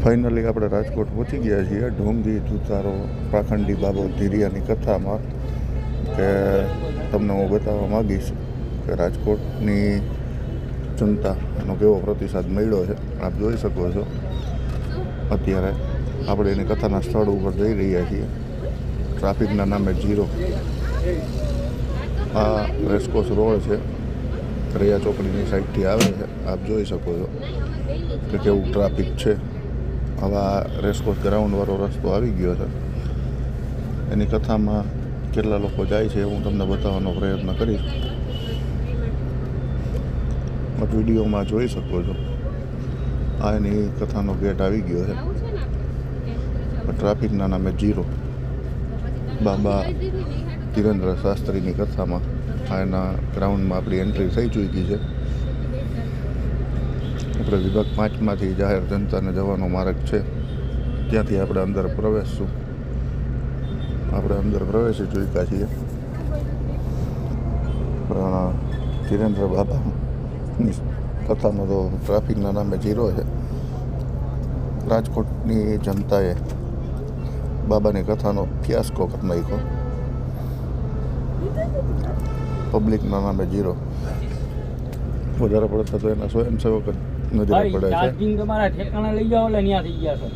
Finally આપણે રાજકોટ પહોંચી ગયા છીએ. ઢોંગી ધુતારો પાખંડી બાબો ધીરિયાની કથામાં કે તમને હું બતાવવા માગીશ કે રાજકોટની જનતાનો કેવો પ્રતિસાદ મળ્યો છે. આપ જોઈ શકો છો અત્યારે આપણે એની કથાના સ્થળ ઉપર જઈ રહ્યા છીએ. ટ્રાફિકના નામે ઝીરો. આ રેસકોર્સ રોડ છે, રૈયા ચોકડીની સાઈડથી આવે છે. આપ જોઈ શકો છો કે કેવું ટ્રાફિક છે. આવા રેસકોર્સ ગ્રાઉન્ડવાળો રસ્તો આવી ગયો છે. એની કથામાં કેટલા લોકો જાય છે હું તમને બતાવવાનો પ્રયત્ન કરીશ. વિડીયોમાં જોઈ શકો છો આ એની કથાનો ગેટ આવી ગયો છે. ટ્રાફિકના નામે ઝીરો. બાબા ધીરેન્દ્ર શાસ્ત્રીની કથામાં આ એના ગ્રાઉન્ડમાં આપણી એન્ટ્રી થઈ ચૂકી છે. આપણે વિભાગ 5માંથી જાહેર જનતાને જવાનો માર્ગ છે, ત્યાંથી આપણે અંદર પ્રવેશશું. આપણે અંદર પ્રવેશી ચૂક્યા છીએ. ધીરેન્દ્ર બાબાની કથામાં તો ટ્રાફિકના નામે ઝીરો છે. રાજકોટની જનતાએ બાબાની કથાનો ફિયાસ્કો કરી નાખ્યો. પબ્લિકના નામે ઝીરો. વધારે પડતા તો એના સ્વયંસેવક જ નજરે પડે છે. ચાર્જિંગ તમારા ઠેકાણા લઈ જાઓ એટલે ત્યાં થઈ ગયા છે.